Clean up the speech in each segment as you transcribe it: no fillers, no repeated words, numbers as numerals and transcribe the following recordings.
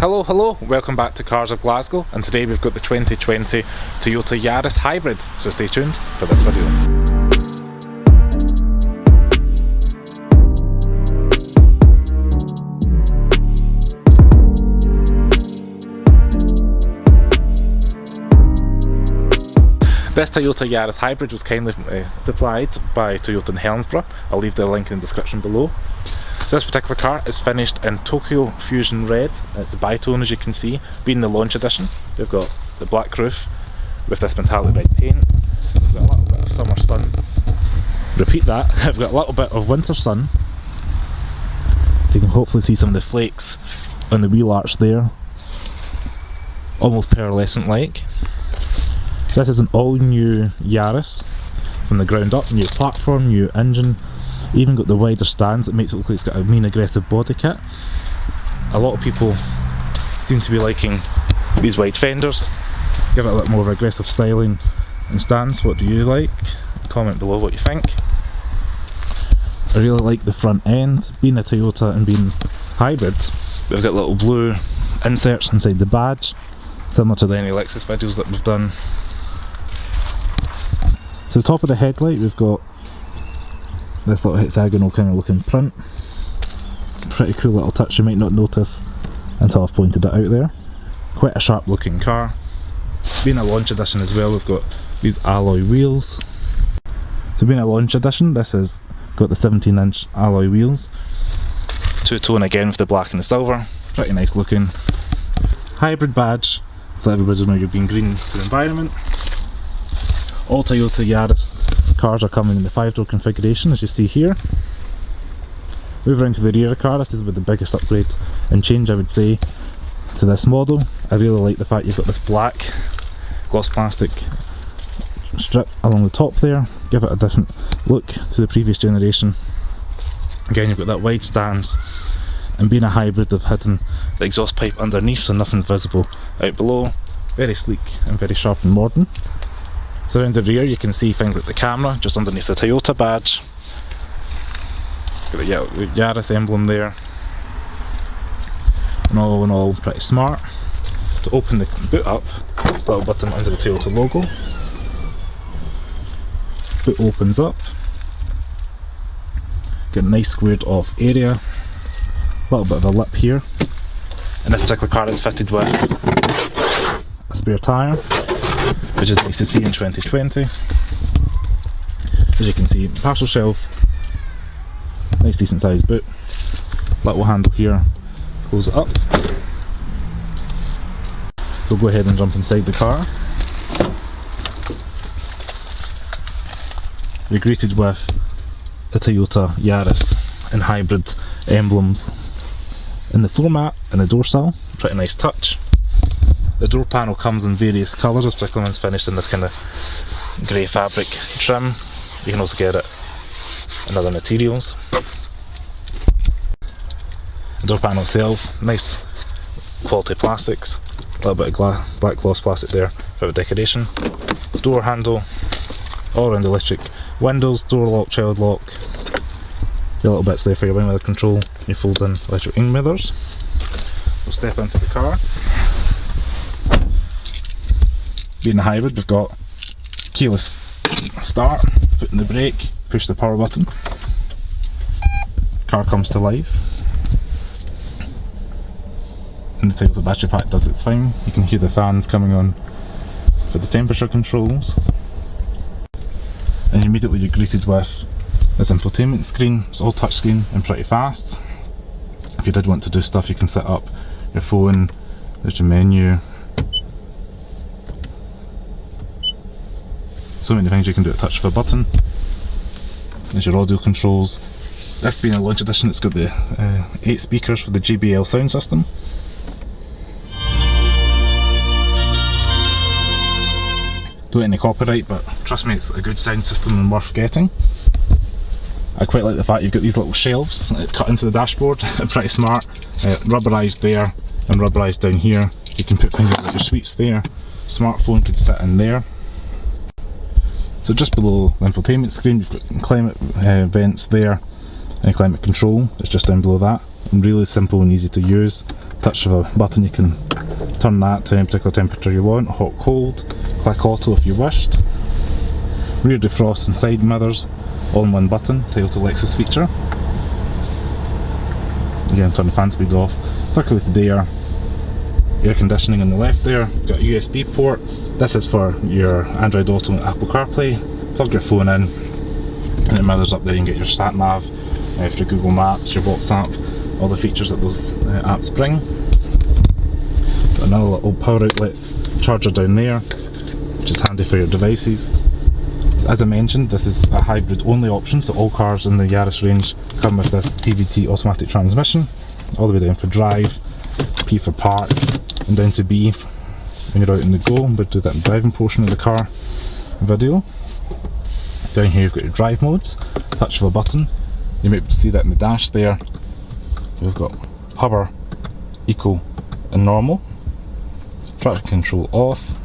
Hello, welcome back to Cars of Glasgow, and today we've got the 2020 Toyota Yaris Hybrid, so stay tuned for this video. This Toyota Yaris Hybrid was kindly supplied by Toyota in Helensburgh. I'll leave the link in the description below. So this particular car is finished in Tokyo Fusion Red. It's a bitone, as you can see, being the launch edition. We've got the black roof with this metallic red paint. We've got a little bit of summer sun. Repeat that, I've got a little bit of winter sun. You can hopefully see some of the flakes on the wheel arch there. Almost pearlescent like. This is an all new Yaris from the ground up, new platform, new engine, even got the wider stands that makes it look like it's got a mean aggressive body kit. A lot of people seem to be liking these wide fenders, give it a little more of aggressive styling and stance. What do you like? Comment below what you think. I really like the front end, being a Toyota and being hybrid. We've got little blue inserts inside the badge, similar to the any Lexus videos that we've done. So the top of the headlight, we've got this little hexagonal kind of looking print. Pretty cool little touch, you might not notice until I've pointed it out there. Quite a sharp looking car. Being a launch edition as well, we've got these alloy wheels. So being a launch edition, this has got the 17-inch alloy wheels. Two-tone again with the black and the silver. Pretty nice looking. Hybrid badge, so everybody knows you're being green to the environment. All Toyota Yaris cars are coming in the 5-door configuration, as you see here. Move around to the rear of the car. This is the biggest upgrade and change, I would say, to this model. I really like the fact you've got this black gloss plastic strip along the top there, give it a different look to the previous generation. Again, you've got that wide stance, and being a hybrid, they've hidden the exhaust pipe underneath so nothing's visible out below. Very sleek and very sharp and modern. So around the rear you can see things like the camera just underneath the Toyota badge. Got the Yaris emblem there. And all in all, pretty smart. To open the boot up, little button under the Toyota logo. Boot opens up. Get a nice squared off area. A little bit of a lip here. And this particular car is fitted with a spare tyre, which is nice to see in 2020. As you can see, parcel shelf, nice decent sized boot, little handle here, close it up. So we'll go ahead and jump inside the car. We're greeted with the Toyota Yaris and hybrid emblems in the floor mat and the door sill. Pretty nice touch. The door panel comes in various colours. This particular one's finished in this kind of grey fabric trim. You can also get it in other materials. The door panel itself, nice quality plastics. A little bit of black gloss plastic there for decoration. Door handle, all around electric windows, door lock, child lock. Your little bits there for your wing mirror control. You fold in electric wing mirrors. We'll step into the car. Being a hybrid, we've got keyless start, foot in the brake, push the power button. Car comes to life. And the Toyota battery pack does its thing. You can hear the fans coming on for the temperature controls. And immediately you're greeted with this infotainment screen. It's all touchscreen and pretty fast. If you did want to do stuff, you can set up your phone. There's your menu. So many things you can do at a touch of a button. There's your audio controls. This being a launch edition, it's got the 8 speakers for the JBL sound system. Don't get any copyright, but trust me, it's a good sound system and worth getting. I quite like the fact you've got these little shelves that cut into the dashboard. Pretty smart. Rubberised there and rubberised down here. You can put things like your sweets there. Smartphone could sit in there. So just below the infotainment screen, you've got climate vents there, and climate control. It's just down below that. and really simple and easy to use. Touch of a button, you can turn that to any particular temperature you want, hot, cold, click auto if you wished. Rear defrost and side mirrors, all in one button, Toyota Lexus feature. Again, turn the fan speed off, circulated air, air conditioning on the left there, got a USB port. This is for your Android Auto and Apple CarPlay. Plug your phone in and it mirrors up there. You can get your sat nav, for Google Maps, your WhatsApp, all the features that those apps bring. Got another little power outlet charger down there, which is handy for your devices. As I mentioned, this is a hybrid only option, so all cars in the Yaris range come with this CVT automatic transmission, all the way down for drive, P for park, and down to B when you're out in the go. We'll do that in the driving portion of the car video. Down here you've got your drive modes, touch of a button. You might see that in the dash there. We've got Power, Eco and Normal. Traction control off.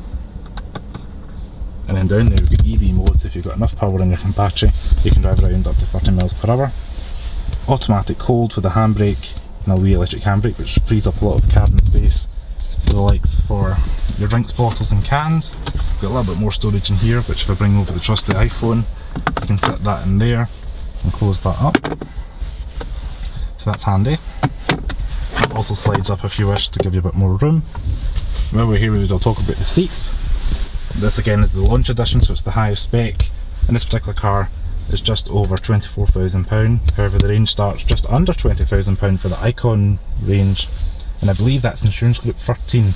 And then down there we've got EV modes. If you've got enough power in your battery, you can drive around up to 30 miles per hour. Automatic hold for the handbrake, and a wee electric handbrake, which frees up a lot of cabin space for the likes for your drinks bottles and cans. We've got a little bit more storage in here, which if I bring over the trusty iPhone, you can set that in there and close that up. So that's handy. It also slides up if you wish to give you a bit more room. While we're here, I'll talk about the seats. This again is the launch edition, so it's the highest spec. In this particular car, it's just over £24,000. However, the range starts just under £20,000 for the Icon range, and I believe that's insurance group 13,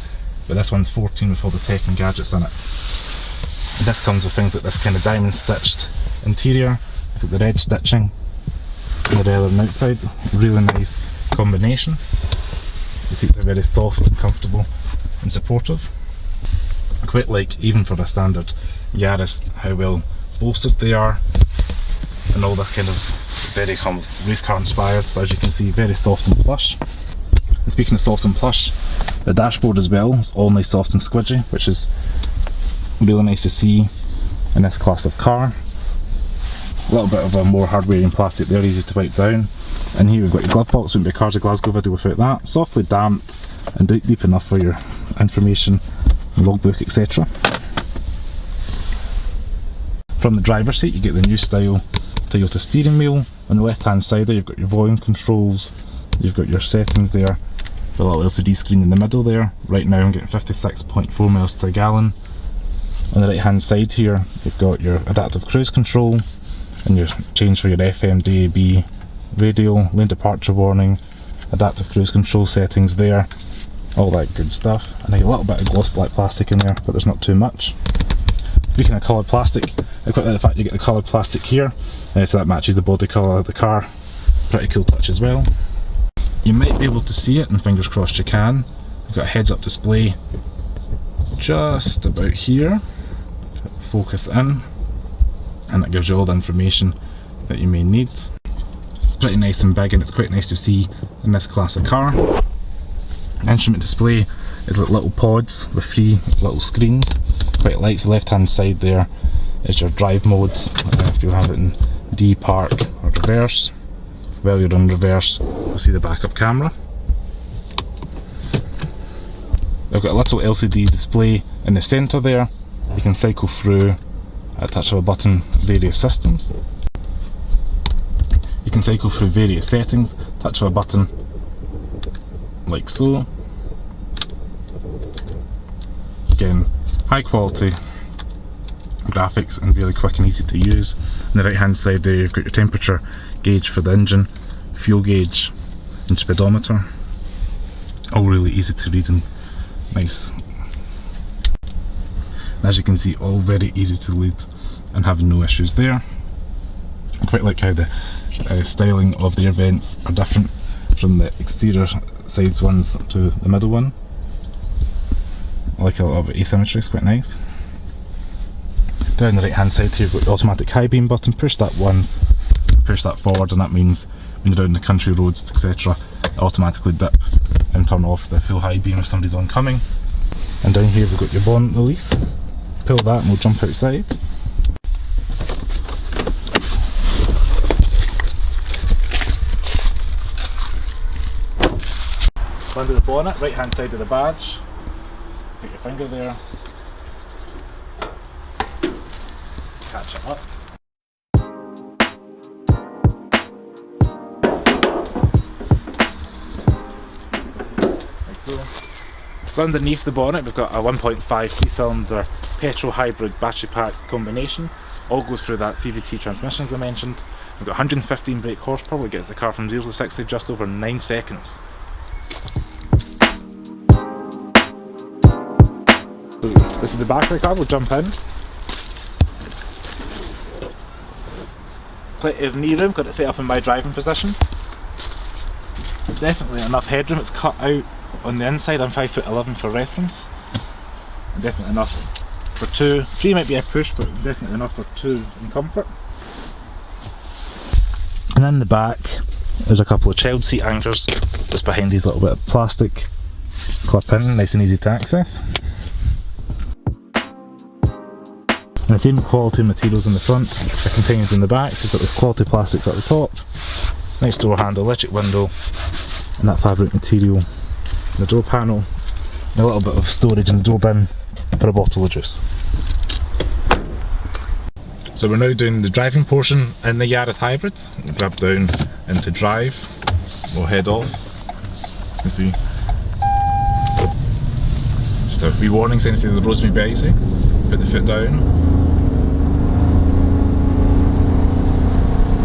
but this one's 14 with all the tech and gadgets in it. And this comes with things like this kind of diamond stitched interior, with the red stitching on the rail and outside. Really nice combination. The seats are very soft and comfortable and supportive. I quite like, even for a standard Yaris, how well bolstered they are, and all this kind of very race car inspired, but as you can see, very soft and plush. And speaking of soft and plush, the dashboard as well is all nice, soft and squidgy, which is really nice to see in this class of car. A little bit of a more hard wearing plastic there, easy to wipe down. And here we've got your glove box. Wouldn't be a Cars of Glasgow video without that. Softly damped and deep enough for your information, logbook, etc. From the driver's seat you get the new style Toyota steering wheel. On the left hand side there you've got your volume controls, you've got your settings there, a little LCD screen in the middle there. Right now I'm getting 56.4 miles to a gallon. On the right hand side here you've got your adaptive cruise control and your change for your FM, DAB, radio, lane departure warning, adaptive cruise control settings there, all that good stuff. And a little bit of gloss black plastic in there, but there's not too much. Speaking of coloured plastic, I quite like the fact you get the coloured plastic here, so that matches the body colour of the car. Pretty cool touch as well. You might be able to see it, and fingers crossed you can. We've got a heads up display just about here. Focus in, and that gives you all the information that you may need. It's pretty nice and big, and it's quite nice to see in this class of car. Instrument display is like little pods with 3 little screens. Quite light. The left hand side there is your drive modes, if you have it in D, park or reverse. While you're on reverse you'll see the backup camera. I've got a little LCD display in the centre there. You can cycle through at a touch of a button various systems. You can cycle through various settings, touch of a button like so. Again, high quality graphics and really quick and easy to use. On the right hand side there you've got your temperature gauge for the engine, fuel gauge and speedometer. All really easy to read and nice. And as you can see, all very easy to read and having no issues there. I quite like how the styling of the air vents are different from the exterior sides ones to the middle one. I like a little bit of asymmetry, it's quite nice. Down the right hand side here you've got the automatic high beam button. Push that once, push that forward, and that means when you're down the country roads, etc., it automatically dip and turn off the full high beam if somebody's oncoming. And down here we've got your bonnet release. Pull that and we'll jump outside. Under the bonnet, right hand side of the badge. Put your finger there. Catch it up. Like so. So underneath the bonnet we've got a 1.5 3-cylinder petrol hybrid battery pack combination. All goes through that CVT transmission as I mentioned. We've got 115 brake horsepower, which gets the car from 0 to 60 just over 9 seconds. So this is the back of the car, we'll jump in. Plenty of knee room, got it set up in my driving position. Definitely enough headroom, it's cut out on the inside. I'm 5'11" for reference. And definitely enough for two. 3 might be a push, but definitely enough for 2 in comfort. And in the back there's a couple of child seat anchors just behind these little bit of plastic clip in, nice and easy to access. And the same quality materials in the front are continued in the back, so you've got the quality plastics at the top, nice door handle, electric window, and that fabric material in the door panel, and a little bit of storage in the door bin for a bottle of juice. So we're now doing the driving portion in the Yaris Hybrid. We'll grab down into drive, we'll head off. You can see just a wee warning sign saying the roads may be icy. Put the foot down.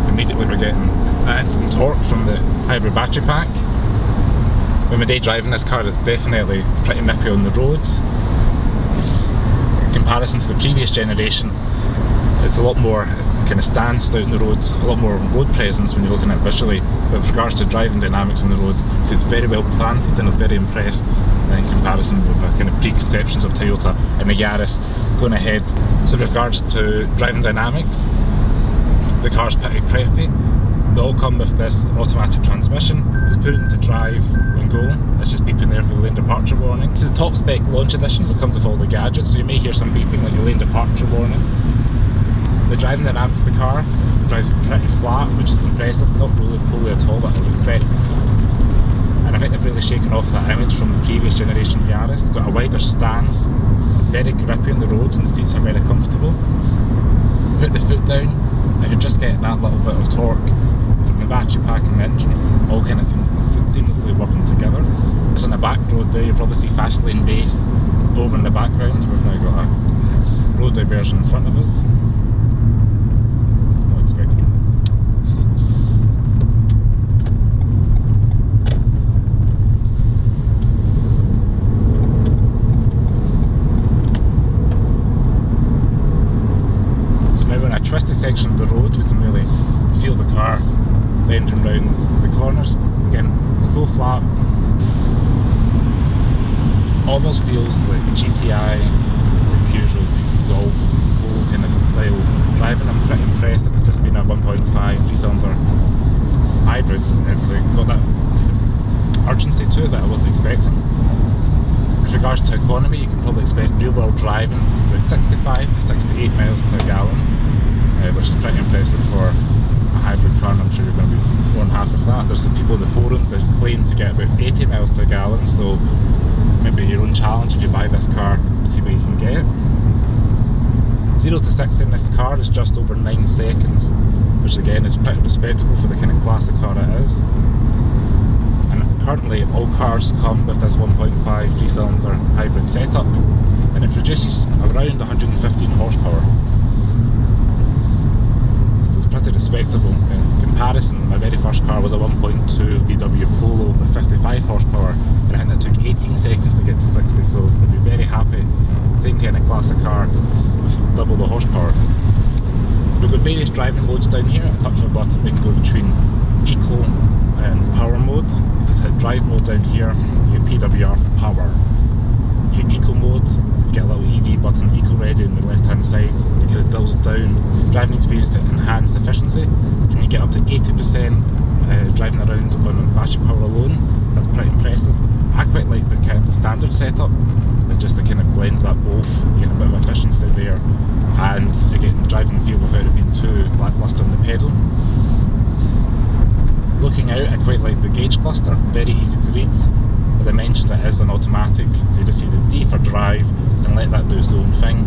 Immediately we're getting that instant torque from the hybrid battery pack. When my day driving this car, it's definitely pretty nippy on the roads. In comparison to the previous generation, it's a lot more kind of stance out on the road, a lot more road presence when you're looking at visually. But with regards to driving dynamics on the road, so it's very well planted, and I was very impressed in comparison with the kind of preconceptions of Toyota and the Yaris going ahead. So with regards to driving dynamics, the car's pretty preppy. They all come with this automatic transmission. It's put into drive and go. It's just beeping there for the lane departure warning. It's the top spec launch edition that comes with all the gadgets, so you may hear some beeping like the lane departure warning. The driving dynamics of the car drives pretty flat, which is impressive, not really poorly at all that I was expecting. And I think they've really shaken off that image from the previous generation Yaris. It's got a wider stance, it's very grippy on the roads, and the seats are very comfortable. Put the foot down and you're just getting that little bit of torque from the battery pack and the engine, all kind of seamlessly working together. Just on the back road there, you'll probably see fast lane base over in the background. We've now got a road diversion in front of us. I was not expecting twisty section of the road, we can really feel the car bending round the corners. Again, so flat, almost feels like GTI or Peugeot Golf kind of style driving. I'm pretty impressed. It's just been a 1.5 3-cylinder hybrid. It's like got that kind of urgency to it that I wasn't expecting. With regards to economy, you can probably expect real world driving about 65 to 68 miles to a gallon. Which is pretty impressive for a hybrid car, and I'm sure you're going to be more than happy with that. There's some people in the forums that claim to get about 80 miles to a gallon, so maybe your own challenge if you buy this car to see what you can get. 0 to 60 in this car is just over 9 seconds, which again is pretty respectable for the kind of classic car it is. And currently all cars come with this 1.5 3-cylinder hybrid setup, and it produces around 115 horsepower. Pretty respectable. In comparison, my very first car was a 1.2 VW Polo with 55 horsepower, and I think it took 18 seconds to get to 60, so I'd be very happy. Same kind of classic car with double the horsepower. We've got various driving modes down here. At a touch of a button we can go between eco and power mode. You just hit drive mode down here, you get PWR for power. You hit eco mode, you get a little EV button, eco ready on the left hand side. You kind of dulls down driving experience to enhance efficiency, and you get up to 80% driving around on battery power alone. That's pretty impressive. I quite like the kind of standard setup, it just kind of blends that both. You get a bit of efficiency there, and you're getting driving feel without it being too lacklustre on the pedal. Looking out, I quite like the gauge cluster, very easy to read. As I mentioned, it is an automatic, so you just see the D for drive and let that do its own thing.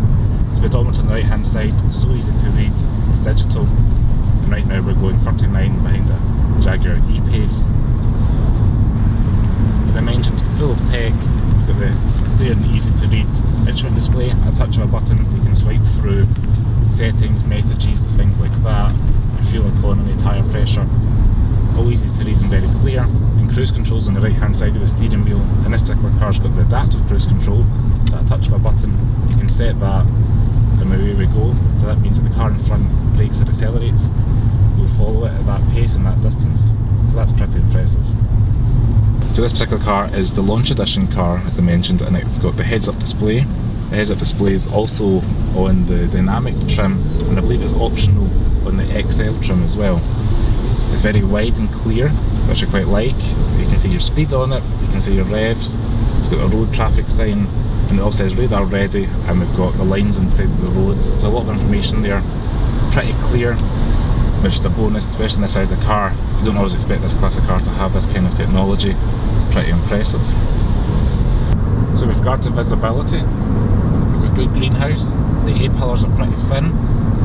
Speedometer on the right hand side, so easy to read, it's digital. And right now we're going 39 behind a Jaguar E-Pace. As I mentioned, full of tech. You've got the clear and easy to read instrument display. At a touch of a button you can swipe through settings, messages, things like that, fuel economy, tyre pressure, all easy to read and very clear. And cruise controls on the right hand side of the steering wheel. And this particular car's got the adaptive cruise control, so at a touch of a button you can set that and away we go. So that means that the car in front brakes or accelerates, we'll follow it at that pace and that distance, so that's pretty impressive. So this particular car is the launch edition car, as I mentioned, and it's got the heads up display. The heads up display is also on the dynamic trim, and I believe it's optional on the XL trim as well. It's very wide and clear, which I quite like. You can see your speed on it, you can see your revs. It's got a road traffic sign, and it also says radar ready, and we've got the lines inside the roads. So a lot of information there, pretty clear, which is a bonus, especially in this size of car. You don't always expect this class of car to have this kind of technology. It's pretty impressive. So with regard to visibility, we've got good greenhouse. The A-pillars are pretty thin,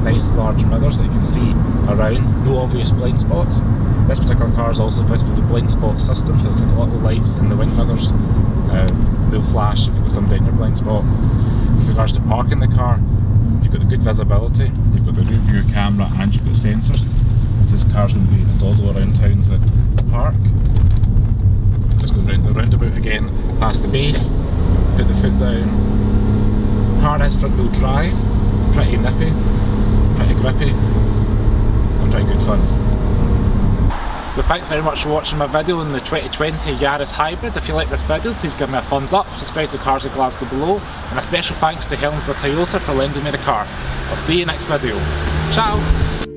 nice large mirrors that you can see around, no obvious blind spots. This particular car is also fitted with a blind spot system, so it's got little lights in the wing mirrors. They'll flash if you've got somebody in your blind spot. With regards to parking the car, you've got the good visibility, you've got the rear view camera, and you've got sensors. So this car's going to be a doddle around town to park. Just go round the roundabout again, past the base, put the foot down. Car has front wheel drive, pretty nippy, pretty grippy, and pretty good fun. So thanks very much for watching my video on the 2020 Yaris Hybrid. If you like this video, please give me a thumbs up, subscribe to Cars of Glasgow below, and a special thanks to Helensburgh Toyota for lending me the car. I'll see you next video. Ciao!